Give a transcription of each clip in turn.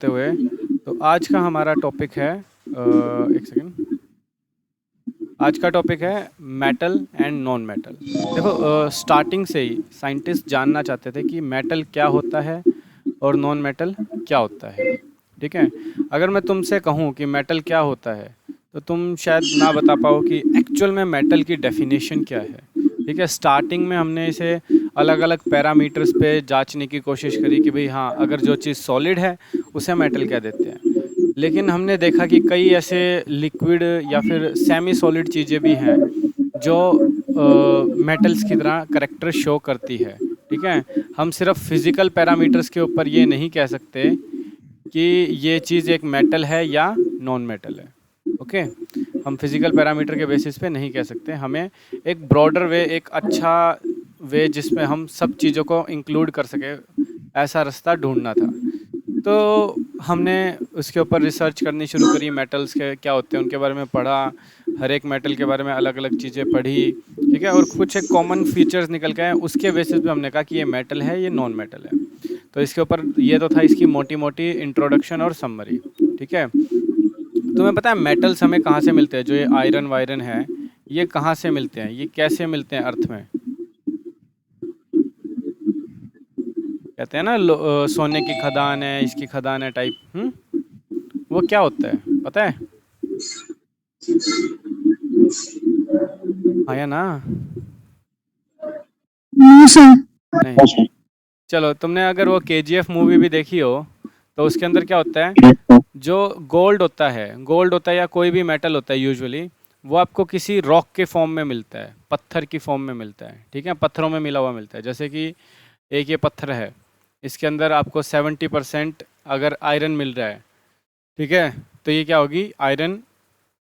करते हुए तो आज का हमारा टॉपिक है एक सेकेंड। आज का टॉपिक है मेटल एंड नॉन मेटल। देखो स्टार्टिंग से ही साइंटिस्ट जानना चाहते थे कि मेटल क्या होता है और नॉन मेटल क्या होता है। ठीक है, अगर मैं तुमसे कहूँ कि मेटल क्या होता है तो तुम शायद ना बता पाओ कि एक्चुअल में मेटल की डेफिनेशन क्या है। ठीक है, स्टार्टिंग में हमने इसे अलग अलग पैरामीटर्स पे जांचने की कोशिश करी कि भाई हाँ, अगर जो चीज़ सॉलिड है उसे मेटल कह देते हैं। लेकिन हमने देखा कि कई ऐसे लिक्विड या फिर सेमी सॉलिड चीज़ें भी हैं जो मेटल्स की तरह करेक्टर शो करती है। ठीक है, हम सिर्फ फिजिकल पैरामीटर्स के ऊपर ये नहीं कह सकते कि ये चीज़ एक मेटल है या नॉन मेटल है। ओके, हम फिजिकल पैरामीटर के बेसिस पे नहीं कह सकते, हमें एक ब्रॉडर वे, एक अच्छा वे जिसमें हम सब चीज़ों को इंक्लूड कर सके, ऐसा रास्ता ढूंढना था। तो हमने उसके ऊपर रिसर्च करनी शुरू करी, मेटल्स के क्या होते हैं उनके बारे में पढ़ा, हर एक मेटल के बारे में अलग अलग चीज़ें पढ़ी। ठीक है, और कुछ एक कॉमन फीचर्स निकल के आए, उसके बेसिस पे हमने कहा कि ये मेटल है, ये नॉन मेटल है। तो इसके ऊपर ये तो था इसकी मोटी मोटी इंट्रोडक्शन और समरी। ठीक है, तुम्हें पता है मेटल्स हमें कहाँ से मिलते हैं? जो ये आयरन वायरन है, ये कहाँ से मिलते हैं, ये कैसे मिलते हैं अर्थ में? कहते हैं ना सोने की खदान है, इसकी खदान है टाइप। वो क्या होता है पता है? हाँ या ना? नहीं। चलो, तुमने अगर वो केजीएफ मूवी भी देखी हो तो उसके अंदर क्या होता है, जो गोल्ड होता है या कोई भी मेटल होता है यूजुअली, वो आपको किसी रॉक के फॉर्म में मिलता है, पत्थर की फॉर्म में मिलता है। ठीक है, पत्थरों में मिला हुआ मिलता है। जैसे कि एक ये पत्थर है, इसके अंदर आपको 70% अगर आयरन मिल रहा है, ठीक है, तो ये क्या होगी? Iron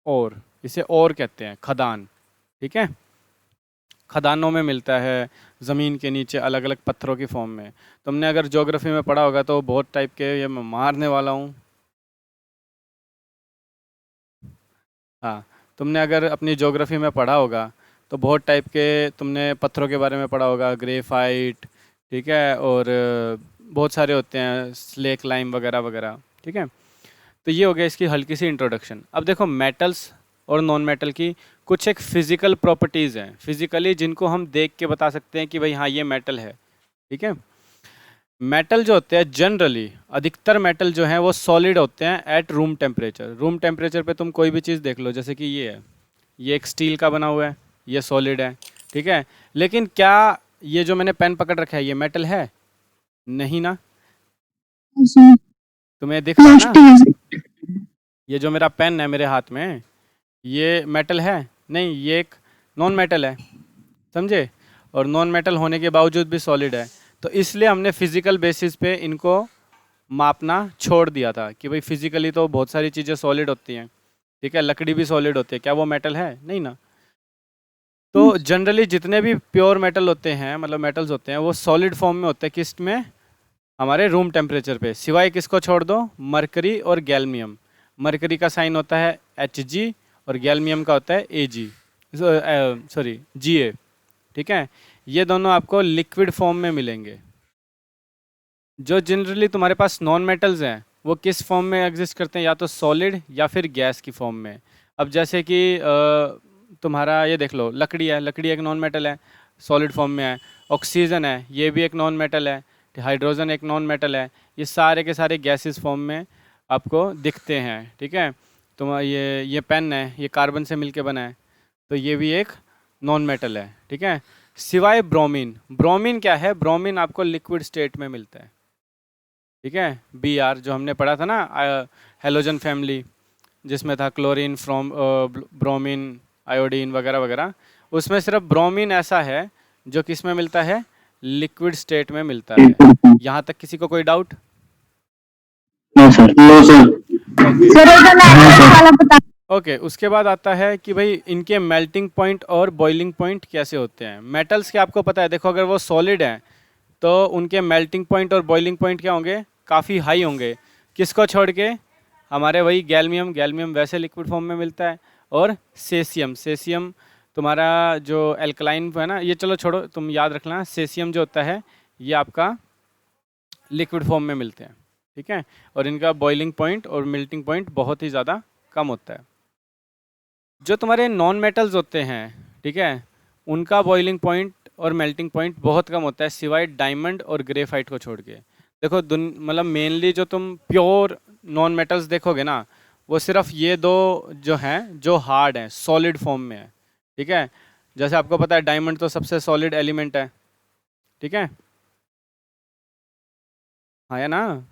ore. इसे ओर कहते हैं, खदान। ठीक है, खदानों में मिलता है, ज़मीन के नीचे अलग अलग पत्थरों की फॉर्म में। तुमने अगर ज्योग्राफी में पढ़ा होगा तो बहुत टाइप के, ये मैं मारने वाला हूँ। हाँ, तुमने अगर अपनी ज्योग्राफी में पढ़ा होगा तो बहुत टाइप के तुमने पत्थरों के बारे में पढ़ा होगा, ग्रेफाइट। ठीक है, और बहुत सारे होते हैं, स्लेक लाइम वगैरह वगैरह। ठीक है, तो ये हो गया इसकी हल्की सी इंट्रोडक्शन। अब देखो, मेटल्स और नॉन मेटल की कुछ एक फिजिकल प्रॉपर्टीज़ हैं, फिजिकली जिनको हम देख के बता सकते हैं कि भाई हाँ, ये मेटल है। ठीक है, मेटल जो होते हैं जनरली, अधिकतर मेटल जो हैं वो सॉलिड होते हैं at room temperature. Room temperature पे तुम कोई भी चीज़ देख लो, जैसे कि ये है, ये एक स्टील का बना हुआ है, ये सॉलिड है। ठीक है, लेकिन क्या ये जो मैंने पेन पकड़ रखा है ये मेटल है? नहीं ना। तुम्हें दिख रहा है ना, ये जो मेरा पेन है मेरे हाथ में, ये मेटल है? नहीं, ये एक नॉन मेटल है। समझे? और नॉन मेटल होने के बावजूद भी सॉलिड है। तो इसलिए हमने फिजिकल बेसिस पे इनको मापना छोड़ दिया था कि भाई फिजिकली तो बहुत सारी चीज़ें सॉलिड होती हैं। ठीक है, लकड़ी भी सॉलिड होती है, क्या वो मेटल है? नहीं ना। तो जनरली जितने भी प्योर मेटल होते हैं, मतलब मेटल्स होते हैं, वो सॉलिड फॉर्म में होते हैं। किस में? हमारे रूम टेम्परेचर पे, सिवाय किसको छोड़ दो? मरकरी और गैल्मियम। मरकरी का साइन होता है Hg और गैल्मियम का होता है Ag, सॉरी Ga। ठीक है, ये दोनों आपको लिक्विड फॉर्म में मिलेंगे। जो जनरली तुम्हारे पास नॉन मेटल्स हैं वो किस फॉर्म में एग्जिस्ट करते हैं? या तो सॉलिड या फिर गैस की फॉर्म में। अब जैसे कि तुम्हारा ये देख लो, लकड़ी है, लकड़ी एक नॉन मेटल है, सॉलिड फॉर्म में है। ऑक्सीजन है, ये भी एक नॉन मेटल है। हाइड्रोजन एक नॉन मेटल है। ये सारे के सारे गैसेस फॉर्म में आपको दिखते हैं। ठीक है, तुम ये पेन है, ये कार्बन से मिलके बना है, तो ये भी एक नॉन मेटल है। ठीक है, सिवाय ब्रोमीन। ब्रोमीन क्या है? ब्रोमीन आपको लिक्विड स्टेट में मिलता है। ठीक है, Br जो हमने पढ़ा था ना, हेलोजन फैमिली, जिसमें था क्लोरीन, फ्रोम, ब्रोमीन, आयोडीन वगैरह वगैरह, उसमें सिर्फ ब्रोमीन ऐसा है जो किस में मिलता है? लिक्विड स्टेट में मिलता है। यहाँ तक किसी को कोई doubt? No sir, no sir. Okay, okay, उसके बाद आता है कि भाई इनके मेल्टिंग पॉइंट और बॉइलिंग पॉइंट कैसे होते हैं। मेटल्स के आपको पता है, देखो अगर वो सॉलिड हैं तो उनके मेल्टिंग पॉइंट और बॉइलिंग पॉइंट क्या होंगे? काफ़ी हाई होंगे। किसको छोड़ के? हमारे वही गैल्मियम। गैल्मियम वैसे लिक्विड फॉर्म में मिलता है। और सेसियम, सेसियम तुम्हारा जो एल्कलाइन है ना, ये चलो छोड़ो, तुम याद रखना, सेसियम जो होता है ये आपका लिक्विड फॉर्म में मिलते हैं। ठीक है, और इनका बॉइलिंग पॉइंट और मेल्टिंग पॉइंट बहुत ही ज़्यादा कम होता है। जो तुम्हारे नॉन मेटल्स होते हैं, ठीक है, उनका बॉइलिंग पॉइंट और मेल्टिंग पॉइंट बहुत कम होता है, सिवाय डायमंड और ग्रेफाइट को छोड़ के। देखो मतलब मेनली जो तुम प्योर नॉन मेटल्स देखोगे ना, वो सिर्फ ये दो जो हैं, जो हार्ड हैं, सॉलिड फॉर्म में है। ठीक है, जैसे आपको पता है डायमंड तो सबसे सॉलिड एलिमेंट है। ठीक है, हाँ या ना।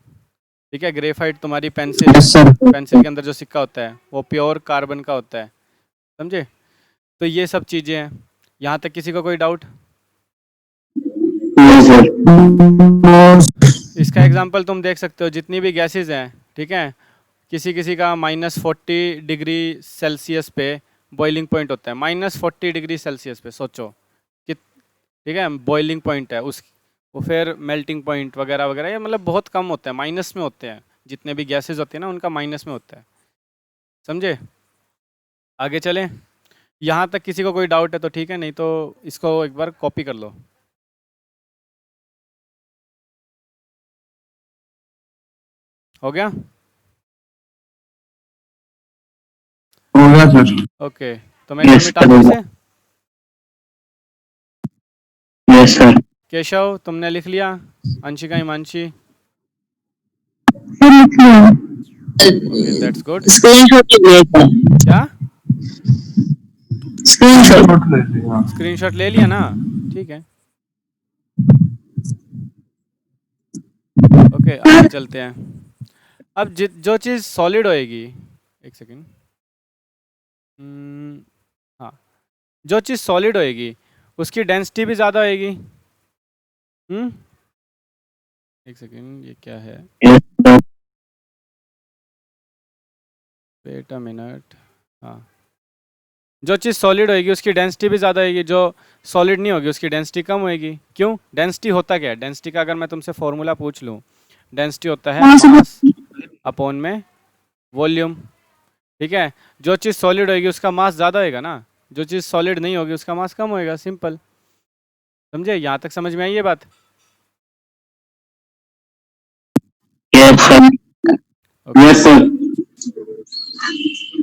ठीक है, ग्रेफाइट तुम्हारी पेंसिल, यस सर। पेंसिल के अंदर जो सिक्का होता है वो प्योर कार्बन का होता है, समझे। तो ये सब चीज़ें हैं। यहाँ तक किसी को कोई डाउट? No sir. इसका एग्जांपल तुम देख सकते हो, जितनी भी गैसेस हैं, ठीक है, किसी किसी का -40 डिग्री सेल्सियस पे बॉइलिंग पॉइंट होता है। -40 डिग्री सेल्सियस पे सोचो कि, ठीक है, बॉइलिंग पॉइंट है उस, वो फिर मेल्टिंग पॉइंट वगैरह वगैरह, ये मतलब बहुत कम होते हैं, माइनस में होते हैं। जितने भी गैसेस होते हैं ना, उनका माइनस में होता है, समझे। आगे चलें। यहाँ तक किसी को कोई डाउट है तो ठीक है, नहीं तो इसको एक बार कॉपी कर लो। हो गया? हो गया सर। ओके, तो मैं एक बार यस मिटा दूँ इसे। Yes sir. केशव तुमने लिख लिया, अंशिका, हिमांशी? सर लिख लिया। Okay, that's good. स्क्रीनशॉट ले लिया। क्या? स्क्रीनशॉट ले लिया। स्क्रीनशॉट ले लिया ना, ठीक है। ओके, आगे चलते हैं। अब जो चीज़ सॉलिड होएगी, एक सेकेंड, हाँ, जो चीज़ सॉलिड होएगी उसकी डेंसिटी भी ज़्यादा होएगी। एक सेकेंड, ये क्या है? Yes sir. Wait a minute. हाँ, जो चीज़ सॉलिड होएगी उसकी डेंसिटी भी ज़्यादा होएगी, जो सॉलिड नहीं होगी उसकी डेंसिटी कम होएगी। क्यों? डेंसिटी होता क्या है? डेंसिटी का अगर मैं तुमसे फॉर्मूला पूछ लूँ, डेंसिटी होता है मास अपॉन में वॉल्यूम। ठीक है, जो चीज़ सॉलिड होएगी उसका मास ज़्यादा होएगा ना, जो चीज़ सॉलिड नहीं होगी उसका मास कम होएगा, सिंपल। समझे? यहाँ तक समझ में आई ये बात? Yes sir. Okay, yes sir.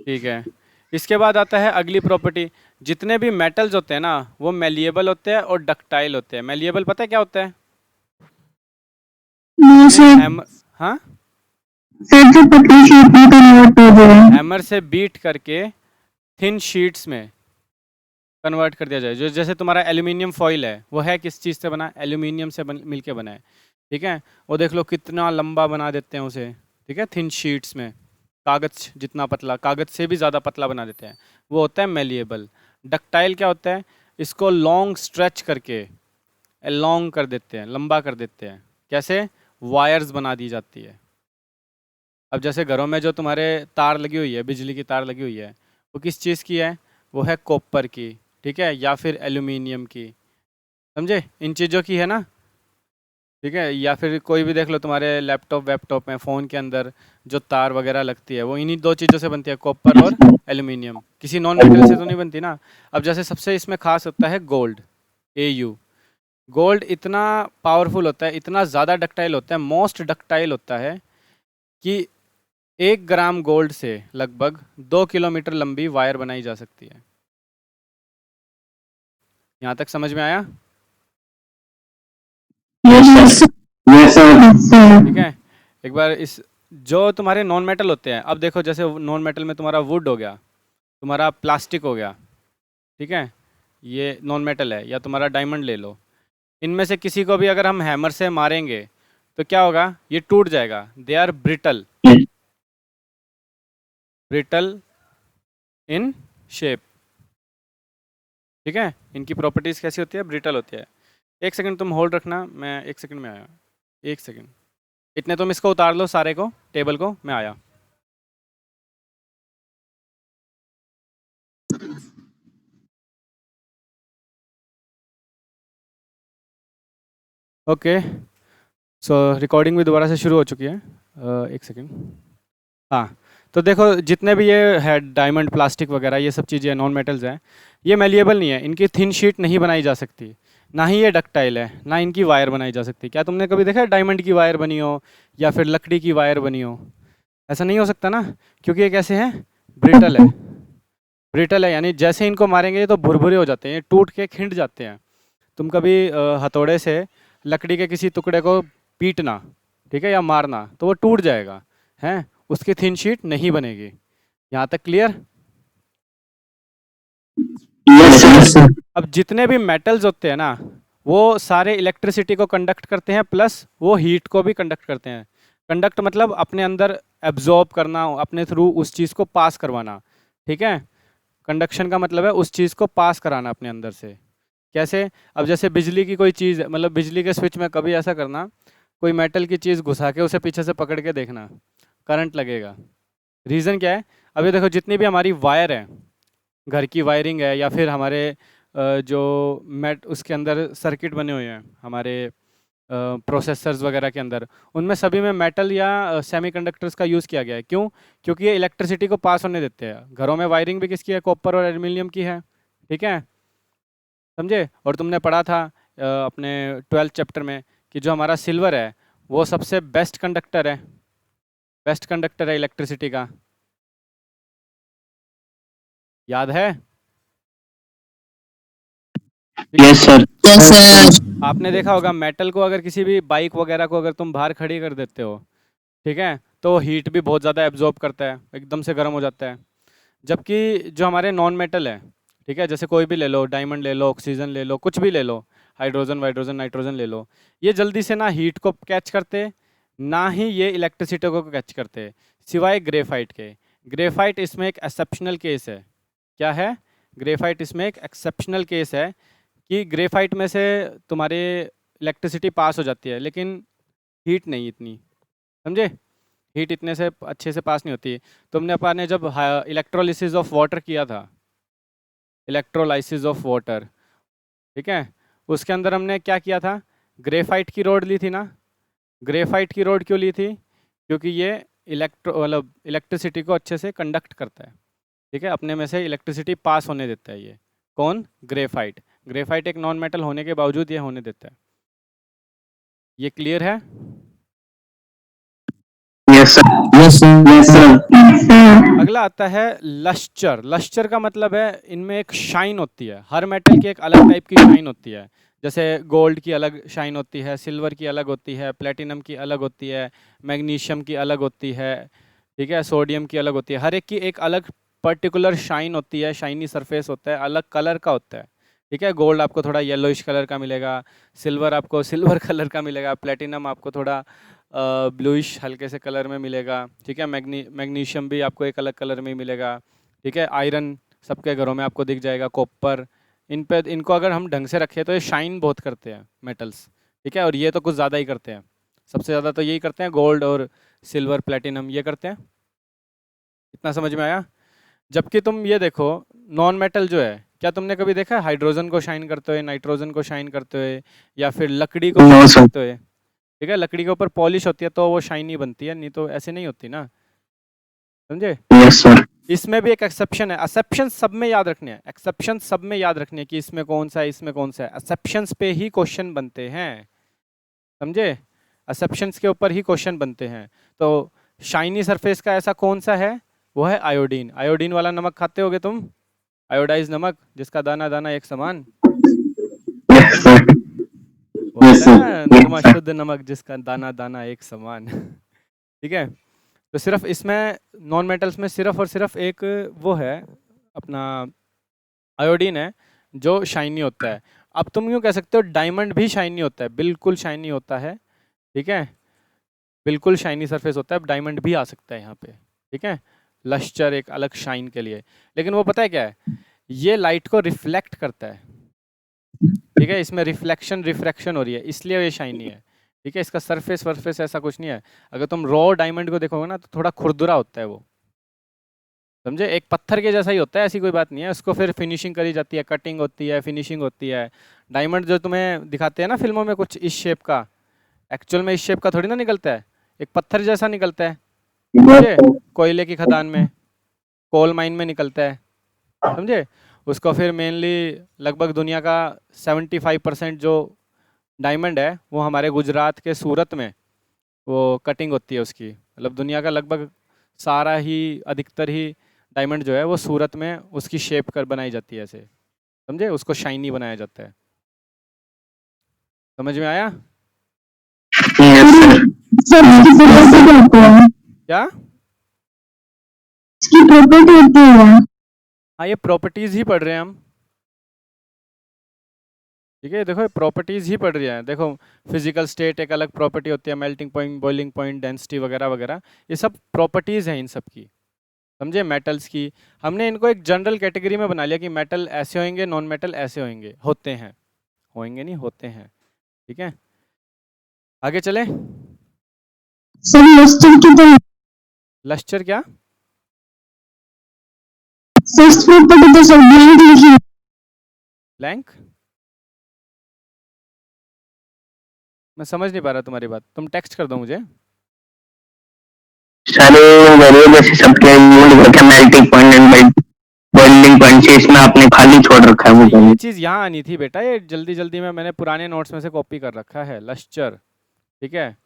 ठीक है। इसके बाद आता है अगली प्रॉपर्टी। जितने भी मेटल्स होते हैं ना, वो मेलिएबल होते हैं और डक्टाइल होते हैं। मेलिएबल पता है क्या होता है? No sir. हैमर, हाँ, सर जो पतली शीट में कन्वर्ट हो जाए। हैमर से बीट करके थिन शीट्स में कन्वर्ट कर दिया जाए। जो जैसे तुम्हारा एल्यूमिनियम फॉइल है, वो है किस चीज़ से बना? एल्यूमिनियम से मिलके बना है। ठीक है, वो देख लो कितना लंबा बना देते हैं उसे, ठीक है, थिन शीट्स में। कागज़ जितना पतला, कागज़ से भी ज़्यादा पतला बना देते हैं, वो होता है मेलिएबल। डक्टाइल क्या होता है? इसको लॉन्ग स्ट्रेच करके लॉन्ग कर देते हैं, लंबा कर देते हैं। कैसे? वायर्स बना दी जाती है। अब जैसे घरों में जो तुम्हारे तार लगी हुई है, बिजली की तार लगी हुई है, वो किस चीज़ की है? वो है कॉपर की, ठीक है, या फिर एल्यूमिनियम की। समझे? इन चीज़ों की है ना, ठीक है। या फिर कोई भी देख लो, तुम्हारे लैपटॉप वैपटॉप में, फ़ोन के अंदर जो तार वगैरह लगती है, वो इन्हीं दो चीज़ों से बनती है, कॉपर और एल्यूमिनियम। किसी नॉन मेटल से तो नहीं बनती ना। अब जैसे सबसे इसमें खास होता है गोल्ड, AU। गोल्ड इतना पावरफुल होता है, इतना ज़्यादा डक्टाइल होता है, मोस्ट डक्टाइल होता है कि 1 ग्राम गोल्ड से लगभग 2 किलोमीटर लंबी वायर बनाई जा सकती है। यहाँ तक समझ में आया? Yes sir. Yes sir. ठीक है, एक बार इस, जो तुम्हारे नॉन मेटल होते हैं, अब देखो जैसे नॉन मेटल में तुम्हारा वुड हो गया, तुम्हारा प्लास्टिक हो गया, ठीक है, ये नॉन मेटल है, या तुम्हारा डायमंड ले लो। इनमें से किसी को भी अगर हम हैमर से मारेंगे तो क्या होगा? ये टूट जाएगा। They are brittle, brittle in shape. ठीक है, इनकी प्रॉपर्टीज़ कैसी होती है? ब्रिटल होती है। एक सेकंड तुम होल्ड रखना, मैं 1 सेकंड में आया। 1 सेकंड, इतने तुम इसको उतार लो सारे को, टेबल को, मैं आया। ओके, सो रिकॉर्डिंग भी दोबारा से शुरू हो चुकी है। 1 सेकंड। हाँ, तो देखो जितने भी ये है डायमंड, प्लास्टिक वगैरह, ये सब चीज़ें नॉन मेटल्स हैं, ये मेलिएबल नहीं है, इनकी थिन शीट नहीं बनाई जा सकती। ना ही ये डक्टाइल है, ना इनकी वायर बनाई जा सकती। क्या तुमने कभी देखा है डायमंड की वायर बनी हो या फिर लकड़ी की वायर बनी हो? ऐसा नहीं हो सकता ना, क्योंकि ये कैसे हैं, ब्रिटल है। ब्रिटल है यानी जैसे इनको मारेंगे ये तो भुरभुरे हो जाते हैं, ये टूट के खिंड जाते हैं। तुम कभी हथौड़े से लकड़ी के किसी टुकड़े को पीटना, ठीक है, या मारना, तो वो टूट जाएगा, हैं, उसकी थिन शीट नहीं बनेगी। यहाँ तक क्लियर? Yes, sir. अब जितने भी मेटल्स होते हैं ना, वो सारे इलेक्ट्रिसिटी को कंडक्ट करते हैं, प्लस वो हीट को भी कंडक्ट करते हैं। कंडक्ट मतलब अपने अंदर एब्जॉर्ब करना, अपने थ्रू उस चीज़ को पास करवाना, ठीक है। कंडक्शन का मतलब है उस चीज़ को पास कराना अपने अंदर से। कैसे? अब जैसे बिजली की कोई चीज़, मतलब बिजली के स्विच में कभी ऐसा करना, कोई मेटल की चीज़ घुसा के उसे पीछे से पकड़ के देखना, करंट लगेगा। रीज़न क्या है? अभी देखो जितनी भी हमारी वायर है, घर की वायरिंग है, या फिर हमारे जो मेट उसके अंदर सर्किट बने हुए हैं हमारे प्रोसेसर्स वगैरह के अंदर, उनमें सभी में मेटल या सेमीकंडक्टर्स का यूज़ किया गया है। क्यों? क्योंकि ये इलेक्ट्रिसिटी को पास होने देते हैं। घरों में वायरिंग भी किसकी है? कॉपर और एल्यूमिनियम की है, ठीक है, समझे। और तुमने पढ़ा था अपने 12th चैप्टर में कि जो हमारा सिल्वर है वो सबसे बेस्ट कंडक्टर है, बेस्ट कंडक्टर है इलेक्ट्रिसिटी का, याद है? ठीक है। Yes, sir. Yes, sir. आपने देखा होगा मेटल को अगर किसी भी बाइक वगैरह को अगर तुम बाहर खड़ी कर देते हो, ठीक है, तो हीट भी बहुत ज़्यादा एब्जॉर्ब करता है, एकदम से गर्म हो जाता है। जबकि जो हमारे नॉन मेटल है, ठीक है, जैसे कोई भी ले लो, डायमंड ले लो, ऑक्सीजन ले लो, कुछ भी ले लो, हाइड्रोजन वाइड्रोजन नाइट्रोजन ले लो, ये जल्दी से ना हीट को कैच करते, ना ही ये इलेक्ट्रिसिटी को कैच करते, सिवाय ग्रेफाइट के। ग्रेफाइट इसमें एक एक्सेप्शनल केस है। क्या है? ग्रेफाइट इसमें एक एक्सेप्शनल केस है कि ग्रेफाइट में से तुम्हारे इलेक्ट्रिसिटी पास हो जाती है, लेकिन हीट नहीं इतनी, समझे। हीट इतने से अच्छे से पास नहीं होती। तुमने अपन ने जब इलेक्ट्रोलिसिस ऑफ वाटर किया था, इलेक्ट्रोलाइसिस ऑफ वाटर, ठीक है, उसके अंदर हमने क्या किया था? ग्रेफाइट की रोड ली थी ना। ग्रेफाइट की रोड क्यों ली थी? क्योंकि ये मतलब इलेक्ट्रिसिटी को अच्छे से कंडक्ट करता है, ठीक है, अपने में से इलेक्ट्रिसिटी पास होने देता है ये। कौन? ग्रेफाइट। ग्रेफाइट एक नॉन मेटल होने के बावजूद ये होने देता है। ये क्लियर है? Yes, sir. Yes, sir. Yes, sir. Yes, sir. अगला आता है लश्चर। लश्चर का मतलब है इनमें एक शाइन होती है, हर मेटल की एक अलग टाइप की शाइन होती है। जैसे गोल्ड की अलग शाइन होती है, सिल्वर की अलग होती है, प्लेटिनम की अलग होती है, मैग्नीशियम की अलग होती है, ठीक है, सोडियम की अलग होती है। हर एक की एक अलग पर्टिकुलर शाइन होती है, शाइनी सरफेस होता है, अलग कलर का होता है, ठीक है। गोल्ड आपको थोड़ा येलोइश कलर का मिलेगा, सिल्वर आपको सिल्वर कलर का मिलेगा, प्लेटिनम आपको थोड़ा ब्लूइश हल्के से कलर में मिलेगा, ठीक है। मैग्नीशियम भी आपको एक अलग कलर में ही मिलेगा, ठीक है। आयरन सबके घरों में आपको दिख जाएगा, कॉपर। इनको अगर हम ढंग से रखें तो ये शाइन बहुत करते हैं मेटल्स, ठीक है। और ये तो कुछ ज़्यादा ही करते हैं, सबसे ज़्यादा तो यही करते हैं, गोल्ड और सिल्वर प्लेटिनम ये करते हैं। इतना समझ में आया? जबकि तुम ये देखो, नॉन मेटल जो है, क्या तुमने कभी देखा है हाइड्रोजन को शाइन करते हुए, नाइट्रोजन को शाइन करते हुए, या फिर लकड़ी को No, शाइन sir. करते हुए? ठीक है, लकड़ी के ऊपर पॉलिश होती है तो वो शाइनी बनती है, नहीं तो ऐसे नहीं होती ना, समझे। Yes, sir. इसमें भी एक एक्सेप्शन है। एक्सेप्शन सब में याद रखने हैं, एक्सेप्शन सब में याद रखने हैं कि इसमें कौन सा है, इसमें कौन सा है। एक्सेप्शंस पे ही क्वेश्चन बनते हैं, समझे। एक्सेप्शंस के ऊपर ही क्वेश्चन बनते हैं। तो शाइनी सरफेस का ऐसा कौन सा है? वो है आयोडीन। आयोडीन वाला नमक खाते होगे तुम, आयोडाइज नमक जिसका दाना दाना एक समान, Yes, sir. वो Yes, होता है sir. ना, Yes, नरमा sir. शुद्ध नमक जिसका दाना दाना एक समान ठीक है। तो सिर्फ इसमें नॉन मेटल्स में सिर्फ और सिर्फ एक वो है अपना आयोडीन है जो शाइनी होता है। अब तुम यूँ कह सकते हो डायमंड भी शाइनी होता है, बिल्कुल शाइनी होता है, ठीक है, बिल्कुल शाइनी सरफेस होता है। डायमंड भी आ सकता है यहाँ पे, ठीक है, लश्चर एक अलग शाइन के लिए। लेकिन वो पता है क्या है, ये लाइट को रिफ्लेक्ट करता है, ठीक है, इसमें रिफ्लेक्शन रिफ्रैक्शन हो रही है, इसलिए ये शाइनी है, ठीक है। इसका सरफेस वर्फेस ऐसा कुछ नहीं है। अगर तुम रॉ डायमंड को देखोगे ना तो थोड़ा खुरदुरा होता है वो, समझे, एक पत्थर के जैसा ही होता है, ऐसी कोई बात नहीं है। उसको फिर फिनिशिंग करी जाती है, कटिंग होती है, फिनिशिंग होती है। डायमंड जो तुम्हें दिखाते हैं ना फिल्मों में कुछ इस शेप का, एक्चुअल में इस शेप का थोड़ी ना निकलता है, एक पत्थर जैसा निकलता है, समझे, कोयले की खदान में, कोल माइन में निकलता है, समझे। उसको फिर मेनली लगभग दुनिया का 75% जो डायमंड है वो हमारे गुजरात के सूरत में वो कटिंग होती है उसकी, मतलब दुनिया का लगभग सारा ही अधिकतर ही डायमंड जो है वो सूरत में उसकी शेप कर बनाई जाती है ऐसे, समझे, उसको शाइनी बनाया जाता है। समझ में आया यस सर। सर इसकी प्रॉपर्टी क्या होती है? क्या? इसकी प्रॉपर्टी होती है? हाँ, ये प्रॉपर्टीज ही पढ़ रहे हैं हम, ठीक है। देखो प्रॉपर्टीज ही पढ़ रहे हैं, देखो फिजिकल स्टेट एक अलग प्रॉपर्टी होती है, melting point, boiling point, density वगैरह वगैरह, ये सब प्रॉपर्टीज हैं इन सब की, समझे, मेटल्स की। हमने इनको एक जनरल कैटेगरी में बना लिया कि मेटल ऐसे होंगे, नॉन मेटल ऐसे होंगे, होते हैं, होंगे नहीं, होते हैं, ठीक है। आगे चले। सर लस्टर की तो लश्चर क्या? फर्स्ट प्रॉपर्टी तो सर ब्लैंक लिखी है। ब्लैंक? मैं समझ नहीं पा रहा तुम्हारी बात, तुम टेक्स्ट कर दो मुझे। सारे वेरिएबल से सबके यूज करके melting point and boiling point से इसमें आपने खाली छोड़ रखा है वो ये पहले। चीज़ यहाँ आनी थी बेटा, ये जल्दी जल्दी में मैंने पुराने नोट्स में से कॉपी कर रखा है, लश्चर, ठीक है,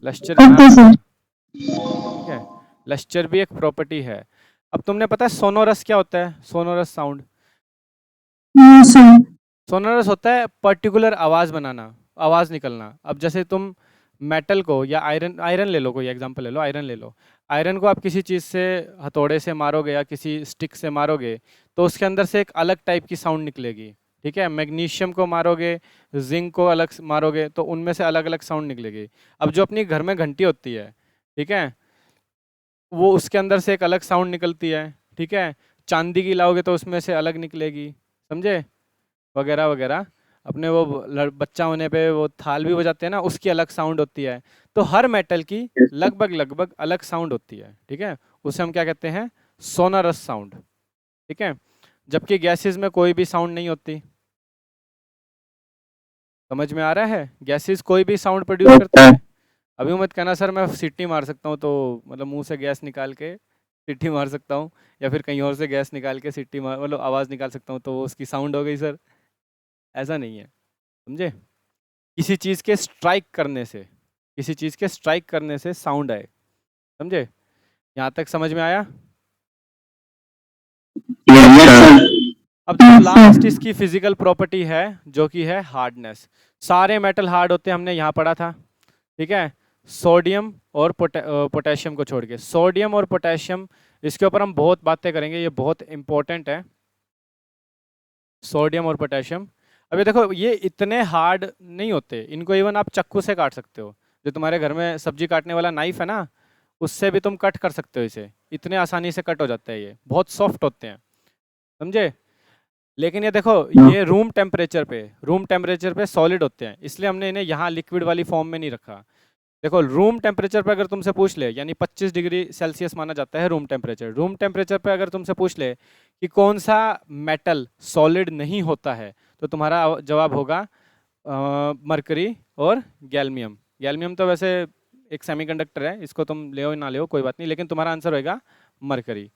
लश्चर यहाँ ओके पे सर। था, ठीक है। लश्चर भी एक प्रॉपर्टी है। अब तुमने पता है सोनोरस क्या होता है? Sonorous sound, no sir. Sonorous होता है पर्टिकुलर आवाज़ बनाना, आवाज़ निकलना। अब जैसे तुम मेटल को या आयरन, आयरन ले लो, कोई एग्जांपल ले लो, आयरन ले लो, आयरन को आप किसी चीज़ से हथौड़े से मारोगे या किसी स्टिक से मारोगे तो उसके अंदर से एक अलग टाइप की साउंड निकलेगी, ठीक है। मैग्नीशियम को मारोगे, जिंक को अलग से मारोगे तो उनमें से अलग अलग साउंड निकलेगी। अब जो अपनी घर में घंटी होती है, ठीक है, वो उसके अंदर से एक अलग साउंड निकलती है, ठीक है। चांदी की लाओगे तो उसमें से अलग निकलेगी, समझे, वगैरह वगैरह। अपने वो बच्चा होने पे वो थाल भी बजाते हैं ना, उसकी अलग साउंड होती है। तो हर मेटल की लगभग लगभग अलग साउंड होती है, ठीक है। उसे हम क्या कहते हैं? सोनरस साउंड, ठीक है। जबकि गैसेस में कोई भी साउंड नहीं होती। समझ में आ रहा है? गैसेस कोई भी साउंड प्रोड्यूस करते हैं। अभी मत कहना सर मैं सीटी मार सकता हूँ, तो मतलब मुंह से गैस निकाल के सीटी मार सकता हूँ, या फिर कहीं और से गैस निकाल के सीटी मार, मतलब आवाज़ निकाल सकता हूँ तो वो उसकी साउंड हो गई सर। ऐसा नहीं है, समझे। किसी चीज़ के स्ट्राइक करने से, किसी चीज़ के स्ट्राइक करने से साउंड आए, समझे। यहाँ तक समझ में आया? Yes sir. अब जो लास्ट इसकी फिजिकल प्रॉपर्टी है जो कि है हार्डनेस। सारे मेटल हार्ड होते हैं, हमने यहाँ पढ़ा था, ठीक है। सोडियम और पोटेशियम को छोड़ के, सोडियम और पोटेशियम, इसके ऊपर हम बहुत बातें करेंगे, ये बहुत इंपॉर्टेंट है, सोडियम और पोटेशियम। अभी देखो ये इतने हार्ड नहीं होते, इनको इवन आप चाकू से काट सकते हो, जो तुम्हारे घर में सब्जी काटने वाला नाइफ है ना, उससे भी तुम कट कर सकते हो इसे, इतने आसानी से कट हो जाता है, ये बहुत सॉफ्ट होते हैं, समझे। लेकिन ये देखो ये रूम टेम्परेचर पे सॉलिड होते हैं, इसलिए हमने इन्हें यहाँ लिक्विड वाली फॉर्म में नहीं रखा। देखो रूम टेम्परेचर पे अगर तुमसे पूछ ले, यानी 25 डिग्री सेल्सियस माना जाता है रूम टेम्परेचर, रूम टेम्परेचर पे अगर तुमसे पूछ ले कि कौन सा मेटल सॉलिड नहीं होता है, तो तुम्हारा जवाब होगा मरकरी और गैल्मियम। गैल्मियम तो वैसे एक सेमीकंडक्टर है, इसको तुम ले ना ले कोई बात नहीं, लेकिन तुम्हारा आंसर होगा मरकरी।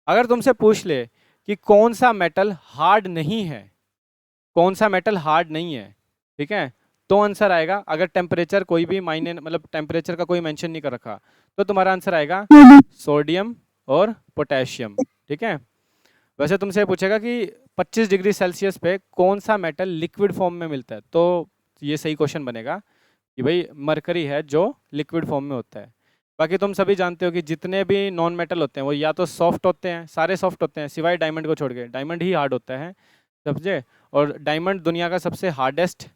अगर तुमसे पूछ ले कि कौन सा मेटल हार्ड नहीं है, कौन सा मेटल हार्ड नहीं है, ठीक है, तो आंसर आएगा, अगर टेम्परेचर कोई भी मायने, मतलब टेम्परेचर का कोई मेंशन नहीं कर रखा, तो तुम्हारा आंसर आएगा सोडियम और पोटेशियम, ठीक है। वैसे तुमसे पूछेगा कि 25 डिग्री सेल्सियस पे कौन सा मेटल लिक्विड फॉर्म में मिलता है, तो ये सही क्वेश्चन बनेगा कि भाई मरकरी है जो लिक्विड फॉर्म में होता है। बाकी तुम सभी जानते हो कि जितने भी नॉन मेटल होते हैं वो या तो सॉफ्ट होते हैं, सारे सॉफ्ट होते हैं सिवाय डायमंड को छोड़ के, डायमंड ही हार्ड होता है, समझे। और डायमंड दुनिया का सबसे हार्डेस्ट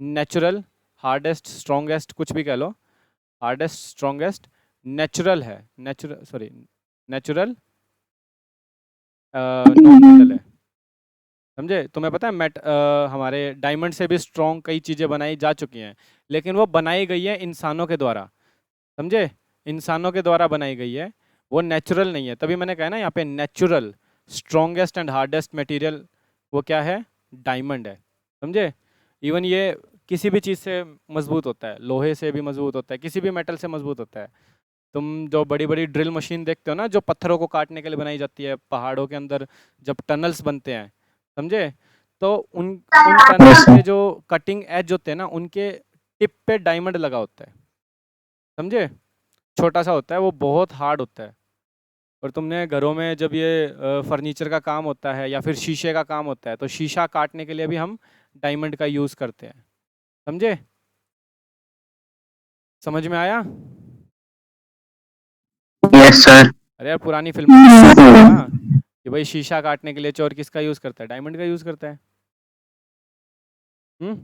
नेचुरल, हार्डेस्ट स्ट्रॉन्गेस्ट, कुछ भी कह लो, हार्डेस्ट स्ट्रॉन्गेस्ट नेचुरल है, natural sorry natural non metal है, समझे। तुम्हें पता है हमारे डायमंड से भी स्ट्रॉन्ग कई चीज़ें बनाई जा चुकी हैं, लेकिन वो बनाई गई है इंसानों के द्वारा, समझे, इंसानों के द्वारा बनाई गई है, वो नेचुरल नहीं है। तभी मैंने कहा ना यहाँ पे natural strongest and hardest material वो क्या है? डायमंड है, समझे। इवन ये किसी भी चीज़ से मजबूत होता है, लोहे से भी मजबूत होता है, किसी भी मेटल से मजबूत होता है। तुम जो बड़ी बड़ी ड्रिल मशीन देखते हो ना, जो पत्थरों को काटने के लिए बनाई जाती है पहाड़ों के अंदर, जब टनल्स बनते हैं, समझे? तो उन टनल्स के जो कटिंग एज होते हैं ना, उनके टिप पे डायमंड लगा होता है, समझे? छोटा सा होता है, वो बहुत हार्ड होता है। और तुमने घरों में जब ये फर्नीचर का काम होता है या फिर शीशे का काम होता है, तो शीशा काटने के लिए भी हम डायमंड का यूज़ करते हैं, समझे? समझ में आया? Yes sir. अरे यार, पुरानी फिल्मों में Yes, देखा sir. होगा कि भाई शीशा काटने के लिए चोर किसका यूज़ करता है? डायमंड का यूज़ करता है। हुँ?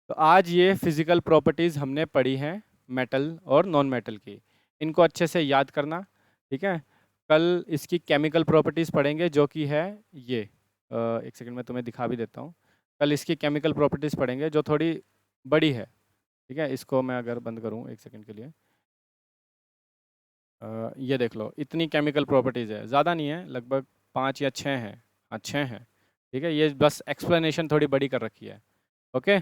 तो आज ये फिज़िकल प्रॉपर्टीज़ हमने पढ़ी हैं मेटल और नॉन मेटल की। इनको अच्छे से याद करना, ठीक है? कल इसकी केमिकल प्रॉपर्टीज़ पढ़ेंगे, जो कि है ये। एक सेकंड में तुम्हें दिखा भी देता हूँ। कल इसकी केमिकल प्रॉपर्टीज़ पढ़ेंगे, जो थोड़ी बड़ी है, ठीक है? इसको मैं अगर बंद करूँ एक सेकंड के लिए। ये देख लो, इतनी केमिकल प्रॉपर्टीज़ है, ज़्यादा नहीं है, लगभग 5 या 6 हैं। हाँ, 6 हैं, ठीक है? ये बस एक्सप्लेनेशन थोड़ी बड़ी कर रखी है, ओके?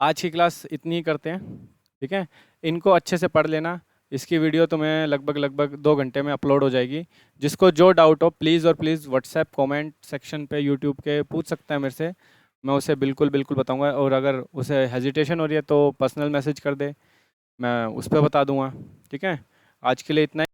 आज की क्लास इतनी ही करते हैं, ठीक है? इनको अच्छे से पढ़ लेना। इसकी वीडियो तुम्हें लगभग 2 घंटे में अपलोड हो जाएगी। जिसको जो डाउट हो प्लीज़ और प्लीज़ व्हाट्सएप कमेंट सेक्शन पे यूट्यूब के पूछ सकता है मेरे से। मैं उसे बिल्कुल बताऊंगा, और अगर उसे हेजिटेशन हो रही है तो पर्सनल मैसेज कर दे, मैं उस पर बता दूंगा, ठीक है? आज के लिए इतना ही।